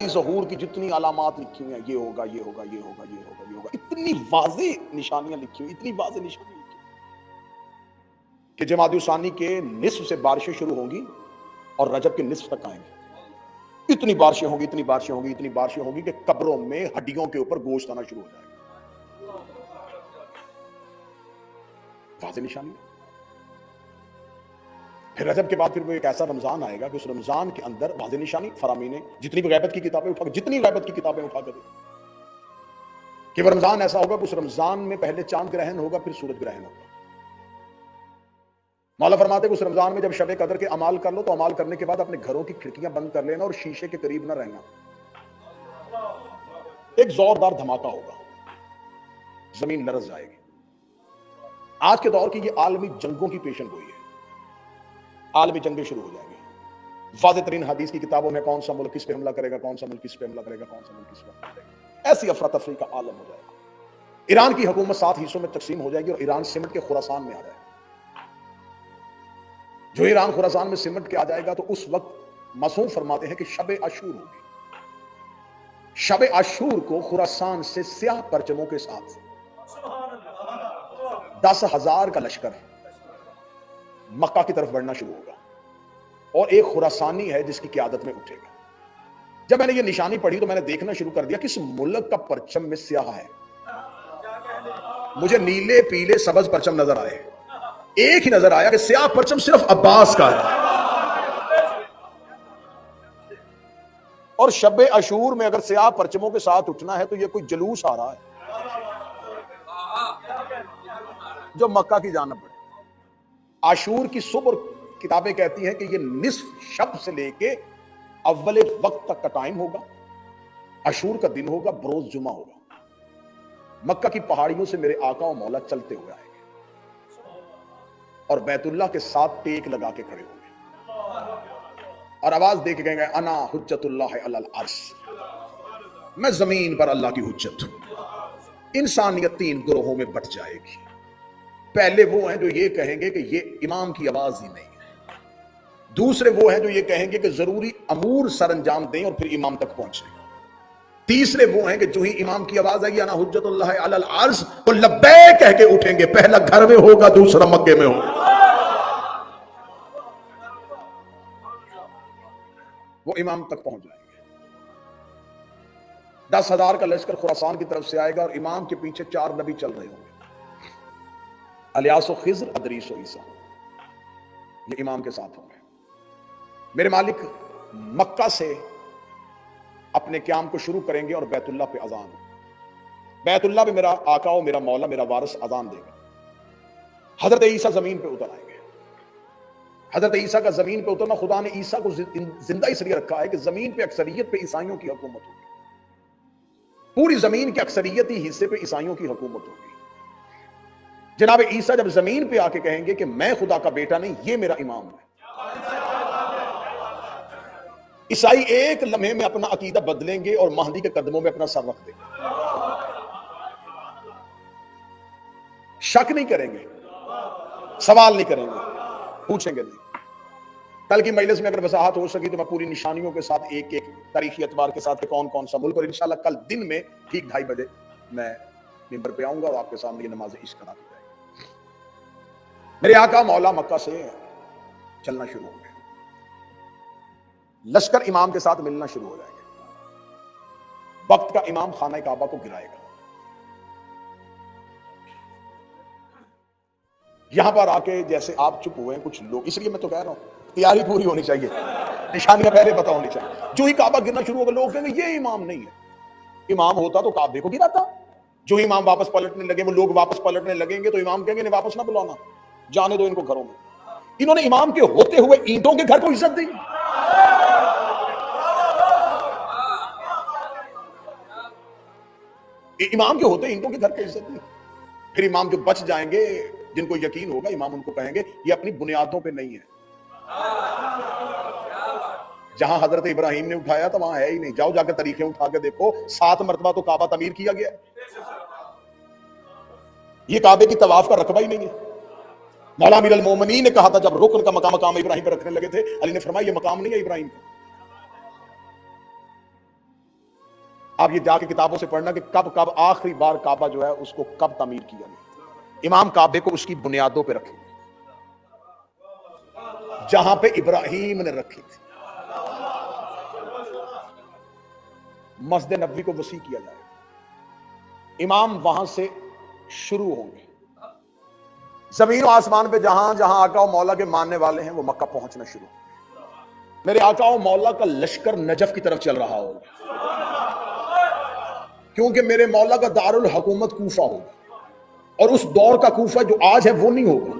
ظہور کی جتنی علامات لکھی ہوئی ہیں، یہ ہوگا یہ ہوگا یہ ہوگا یہ ہوگا یہ ہوگا، اتنی واضح نشانیاں لکھی ہوئی، اتنی واضح نشانیاں لکھی ہوئی کہ جمادی الثانی کے نصف سے بارشیں شروع ہوں گی اور رجب کے نصف تک آئیں گی. اتنی بارشیں ہوں گی، اتنی بارشیں ہوں گی، اتنی بارشیں ہوں گی کہ قبروں میں ہڈیوں کے اوپر گوشت آنا شروع ہو جائے گا. واضح نشانی. پھر رجب کے بعد پھر وہ ایک ایسا رمضان آئے گا کہ اس رمضان کے اندر واضح نشانی فرامین جتنی بھی غیبت کی کتابیں اٹھا جتنی غیبت کی کتابیں اٹھا کر کہ وہ رمضان ایسا ہوگا کہ اس رمضان میں پہلے چاند گرہن ہوگا، پھر سورج گرہن ہوگا. مولا فرماتے کہ اس رمضان میں جب شب قدر کے اعمال کر لو تو اعمال کرنے کے بعد اپنے گھروں کی کھڑکیاں بند کر لینا اور شیشے کے قریب نہ رہنا. ایک زوردار دھماکہ ہوگا، زمین لرز جائے گی. آج کے دور کی یہ عالمی جنگوں کی پیشن گوئی ہے. عالمی جنگیں شروع ہو جائیں گی. واضح ترین حدیث کی کتابوں میں کون سا ملک کس پہ حملہ کرے گا، کون سا ملک کس پہ حملہ کرے گا، کون سا ملک کس پہ حملہ کرے گا، ایسی افراتفری کا عالم ہو جائے گا. ایران کی حکومت 7 حصوں میں تقسیم ہو جائے گی اور ایران سمٹ کے خراسان میں آ جائے گا. جو ایران خراسان میں سمٹ کے آ جائے گا تو اس وقت معصوم فرماتے ہیں کہ شب عاشور ہوگی. شب عاشور کو خراسان سے سیاہ پرچموں کے ساتھ 10,000 کا لشکر مکہ کی طرف بڑھنا شروع ہوگا اور ایک خراسانی ہے جس کی قیادت میں اٹھے گا. جب میں نے یہ نشانی پڑھی تو میں نے دیکھنا شروع کر دیا کس ملک کا پرچم میں سیاہ ہے. مجھے نیلے پیلے سبز پرچم نظر آئے، ایک ہی نظر آیا کہ سیاہ پرچم صرف عباس کا ہے. اور شب عاشور میں اگر سیاہ پرچموں کے ساتھ اٹھنا ہے تو یہ کوئی جلوس آ رہا ہے جو مکہ کی جانب بڑھے. عاشور کی صبح کتابیں کہتی ہیں کہ یہ نصف شب سے لے کے اول وقت تک کا ٹائم ہوگا. عاشور کا دن ہوگا، بروز جمعہ ہوگا. مکہ کی پہاڑیوں سے میرے آقا و مولا چلتے ہوئے آئیں گے اور بیت اللہ کے ساتھ ٹیک لگا کے کھڑے ہوں گے اور آواز دے کے کہیں گے انا حجت اللہ علی العرش، میں زمین پر اللہ کی حجت ہوں. انسانیت 3 گروہوں میں بٹ جائے گی. پہلے وہ ہیں جو یہ کہیں گے کہ یہ امام کی آواز ہی نہیں ہے. دوسرے وہ ہیں جو یہ کہیں گے کہ ضروری امور سر انجام دیں اور پھر امام تک پہنچیں. تیسرے وہ ہیں کہ جو ہی امام کی آواز آئے گی انا حجت اللہ علی العرش تو لبیک کہہ کے اٹھیں گے. پہلا گھر میں ہوگا، دوسرا مکے میں ہوگا. وہ امام تک پہنچ جائیں گے. 10,000 کا لشکر خراسان کی طرف سے آئے گا اور امام کے پیچھے 4 نبی چل رہے ہوں گے، الیاس و خضر، ادریس و عیسیٰ. یہ امام کے ساتھ ہوں گے. میرے مالک مکہ سے اپنے قیام کو شروع کریں گے اور بیت اللہ پہ اذان. بیت اللہ پہ میرا آقا و میرا مولا میرا وارث اذان دے گا. حضرت عیسیٰ زمین پہ اتر آئیں گے. حضرت عیسیٰ کا زمین پہ اترنا، خدا نے عیسیٰ کو زندہ اس لیے رکھا ہے کہ زمین پہ اکثریت پہ عیسائیوں کی حکومت ہوگی. پوری زمین کے اکثریتی حصے پہ عیسائیوں کی حکومت ہوگی. جناب عیسیٰ جب زمین پہ آ کے کہیں گے کہ میں خدا کا بیٹا نہیں، یہ میرا امام ہے، عیسائی ایک لمحے میں اپنا عقیدہ بدلیں گے اور مہدی کے قدموں میں اپنا سر رکھ دیں گے. شک نہیں کریں گے، سوال نہیں کریں گے، پوچھیں گے نہیں. کل کی مجلس میں اگر وضاحت ہو سکی تو میں پوری نشانیوں کے ساتھ ایک ایک تاریخی اعتبار کے ساتھ کون کون سا ملک، اور انشاءاللہ کل دن میں ٹھیک 2:30 بجے میں ممبر پہ آؤں گا اور آپ کے سامنے یہ نماز عشق ادا کی جائے گی. میرے آقا مولا مکہ سے چلنا شروع ہوں گے. لشکر امام کے ساتھ ملنا شروع ہو جائیں گے. وقت کا امام خانہ کعبہ کو گرائے گا. یہاں پر آ کے جیسے آپ چپ ہوئے ہیں کچھ لوگ، اس لیے میں تو کہہ رہا ہوں تیاری پوری ہونی چاہیے، نشانیاں پہلے پتہ ہونی چاہیے. جو ہی کعبہ گرنا شروع ہوگا لوگ کہیں گے یہ امام نہیں ہے. امام ہوتا تو کعبے کو گراتا. جو ہی امام واپس پلٹنے لگے، وہ لوگ واپس پلٹنے لگیں گے تو امام کہیں گے انہیں واپس نہ بلانا، جانے دو ان کو گھروں میں. انہوں نے امام کے ہوتے ہوئے اینٹوں کے گھر کو عزت دی. امام کے ہوتے اینٹوں کے گھر کو عزت دی. پھر امام جو بچ جائیں گے، جن کو یقین ہوگا، امام ان کو کہیں گے یہ اپنی بنیادوں پہ نہیں ہے. جہاں حضرت ابراہیم نے اٹھایا تھا وہاں ہے ہی نہیں. جاؤ جا کے تاریخیں اٹھا کے دیکھو، 7 مرتبہ تو کعبہ تعمیر کیا گیا. یہ کعبے کی طواف کا رقبہ ہی نہیں ہے. مولا امیر المومنین نے کہا تھا جب رکن کا مقام ابراہیم پہ رکھنے لگے تھے، علی نے فرمایا یہ مقام نہیں ہے ابراہیم کا. آپ یہ جا کے کتابوں سے پڑھنا کہ کب آخری بار کعبہ جو ہے اس کو کب تعمیر کیا گیا۔ امام کعبے کو اس کی بنیادوں پہ رکھے جہاں پہ ابراہیم نے رکھی تھی۔ مسجد نبوی کو وسیع کیا جائے، امام وہاں سے شروع ہوں گے، زمین و آسمان پہ جہاں جہاں آقا و مولا کے ماننے والے ہیں وہ مکہ پہنچنا شروع ہوں گے۔ میرے آقا و مولا کا لشکر نجف کی طرف چل رہا ہوگا، کیونکہ میرے مولا کا دارالحکومت کوفہ ہوگا، اور اس دور کا کوفہ جو آج ہے وہ نہیں ہوگا،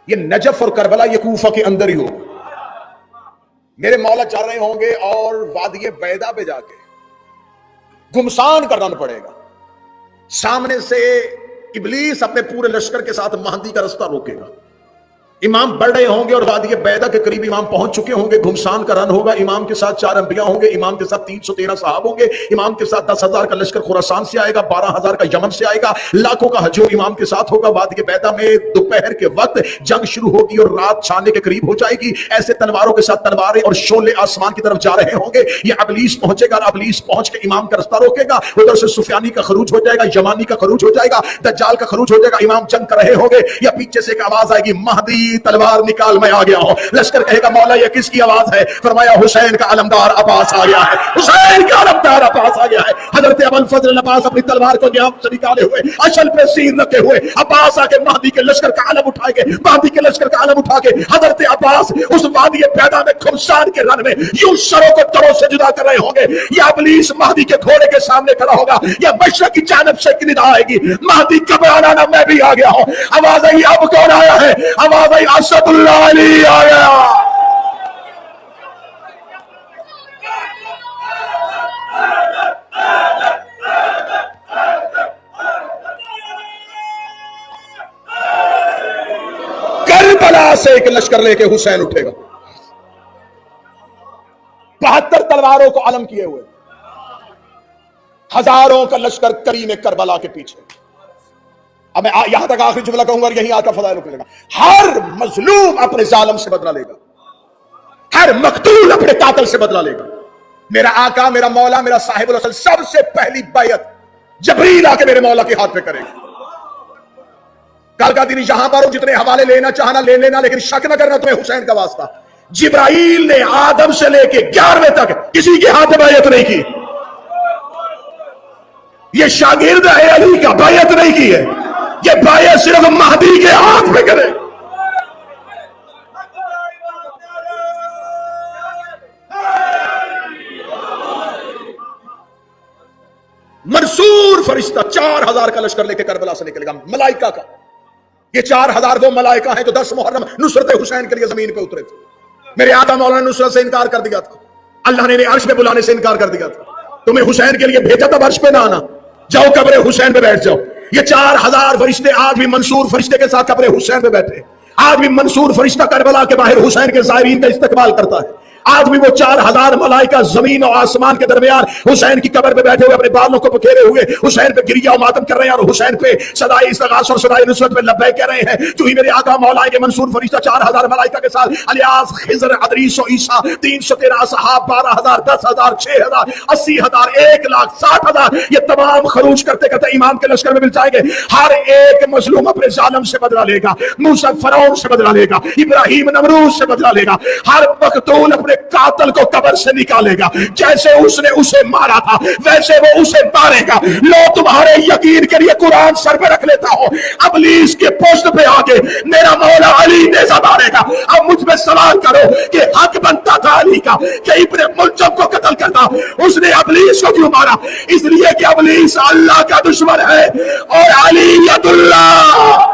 یہ نجف اور کربلا یہ کوفہ کے اندر ہی ہوگا۔ میرے مولا چل رہے ہوں گے اور وادی بیضا پہ جا کے گمسان کا رن پڑے گا، سامنے سے ابلیس اپنے پورے لشکر کے ساتھ مہدی کا رستہ روکے گا، امام بڑھ رہے ہوں گے اور وادی بیضا کے قریب امام پہنچ چکے ہوں گے، گھمسان کا رن ہوگا، امام کے ساتھ 4 انبیاء ہوں گے، امام کے ساتھ 313 صحابہ ہوں گے، امام کے ساتھ 10,000 کا لشکر خراسان سے آئے گا، 12,000 کا یمن سے آئے گا، لاکھوں کا ہجوم امام کے ساتھ ہوگا۔ وادی بیضا میں دوپہر کے وقت جنگ شروع ہوگی اور رات چھانے کے قریب ہو جائے گی، ایسے تلواروں کے ساتھ تلواریں اور شعلے آسمان کی طرف جا رہے ہوں گے، یہ ابلیس پہنچے گا، ابلیس پہنچ کے امام کا رستہ روکے گا، ادھر سے سفیانی کا خروج ہو جائے گا، یمانی کا خروج ہو جائے گا، دجال کا خروج ہو جائے گا، امام جنگ کر رہے ہوں گے، یا پیچھے سے ایک آواز آئے گی مہدی تلوار نکال میں آ گیا ہوں۔ لشکر کہے گا مولا یہ کس کی آواز ہے؟ فرمایا حسین کا علمدار عباس آ گیا ہے، حسین کا علمدار عباس آ گیا ہے۔ حضرت ابوالفضل عباس اپنی تلوار کو نیام سے نکالے ہوئے اشل پہ سین رکھے ہوئے عباس آ کے مہدی کے لشکر کا علم اٹھائے گے، مہدی کے لشکر کا علم اٹھا کے حضرت عباس اس وادی بیضا میں خمسان کے رن میں یوں سروں کو تروں سے جدا کر رہے ہوں گے، یا ابلیس مہدی کے گھوڑے کے سامنے کھڑا ہوگا، یا مشرق کی جانب سے ایک ندا آئے گی مہدی کب آنا نا میں بھی آ گیا ہوں۔ آواز آئی اب کون آیا ہے؟ آواز آئی اسد اللہ علی آ گیا۔ کربلا سے ایک لشکر لے کے حسین اٹھے گا، 72 تلواروں کو علم کیے ہوئے، ہزاروں کا لشکر کریم کربلا کے پیچھے۔ اب میں یہاں تک آخری جملہ کہوں گا اور یہیں آقا فضائل کو لے گا۔ ہر مظلوم اپنے ظالم سے بدلہ لے گا، ہر مقتول اپنے قاتل سے بدلہ لے گا۔ میرا آقا، میرا مولا، میرا صاحب الاصل سب سے پہلی بیعت جبریل آ کے میرے مولا کے ہاتھ پہ کرے گا۔ کل کا دن یہاں پر ہو، جتنے حوالے لینا چاہنا لے لینا، لیکن شک نہ کرنا تمہیں حسین کا واسطہ۔ جبرائیل نے آدم سے لے کے 11ویں تک کسی کے ہاتھ میں بیعت نہیں کی، یہ شاگرد ہے علی کا، بیعت نہیں کی ہے، یہ بیعت صرف مہدی کے ہاتھ میں کرے۔ منصور فرشتہ 4000 کا لشکر لے کے کربلا سے نکلے گا، ملائکہ کا۔ یہ 4000 وہ ملائکہ ہیں جو 10 محرم نصرت حسین کے لیے زمین پہ اترے تھے۔ میرے آقا مولا نے نصرت سے انکار کر دیا تھا، اللہ نے عرش پہ بلانے سے انکار کر دیا تھا، تمہیں حسین کے لیے بھیجا تھا، عرش پہ نہ آنا، جاؤ قبر حسین پہ بیٹھ جاؤ۔ یہ 4000 فرشتے آج بھی منصور فرشتے کے ساتھ قبر حسین پہ بیٹھے، آج بھی منصور فرشتہ کربلا کے باہر حسین کے زائرین کا استقبال کرتا ہے، آج بھی وہ 4000 ملائکہ زمین و آسمان کے درمیان حسین کی قبر پہ بیٹھے ہوئے اپنے بالوں کو بکھیرے ہوئے حسین پہ گریہ و ماتم کر رہے ہیں، اور حسین پہ صدائے استغاثہ اور صدائے نصرت پہ لبیک کہہ رہے ہیں۔ جو ہی میرے آقا مولا کے منصور فرشتہ 4000 ملائکہ کے ساتھ الیاس، خضر، ادریس و عیسیٰ، 313 اصحاب، 12000، 10000، 6000، 80000، 1,00,000، 60,000، یہ تمام خروج کرتے کرتے امام کے لشکر میں مل جائیں گے۔ ہر ایک مظلوم اپنے ظالم سے بدلہ لے گا، موسیٰ فرعون سے بدلہ لے گا، ابراہیم نمرود سے بدلہ لے گا، ہر مقتول اپنے قاتل کو قبر سے نکالے گا، جیسے اس نے اسے مارا تھا ویسے وہ اسے مارے گا۔ لو تمہارے یقین کے لیے قرآن سر پہ رکھ لیتا ہوں، ابلیس کے پشت پہ آگے میرا مولا علی نیزہ مارے گا۔ اب مجھ پہ سوال کرو کہ حق بنتا تھا علی کا کہ ابن ملجم کو قتل کرتا، اس نے ابلیس کو کیوں مارا؟ اس لیے کہ ابلیس اللہ کا دشمن ہے اور علی ید اللہ۔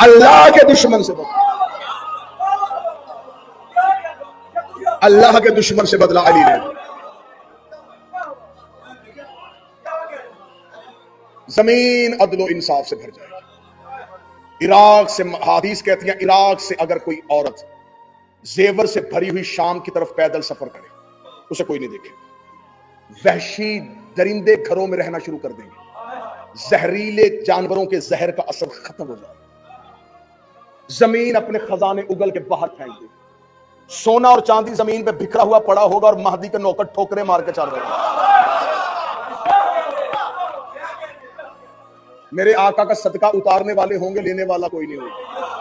اللہ کے دشمن سے بدلا، اللہ کے دشمن سے بدلا علی نے۔ زمین عدل و انصاف سے بھر جائے گی۔ عراق سے، حدیث کہتی ہیں عراق سے اگر کوئی عورت زیور سے بھری ہوئی شام کی طرف پیدل سفر کرے اسے کوئی نہیں دیکھے گا۔ وحشی درندے گھروں میں رہنا شروع کر دیں گے، زہریلے جانوروں کے زہر کا اثر ختم ہو جائے، زمین اپنے خزانے اگل کے باہر پھینک دے، سونا اور چاندی زمین پہ بکھرا ہوا پڑا ہوگا اور مہدی کے نوکر ٹھوکرے مار کے چل رہے ہیں۔ میرے آقا کا صدقہ اتارنے والے ہوں گے، لینے والا کوئی نہیں ہوگا۔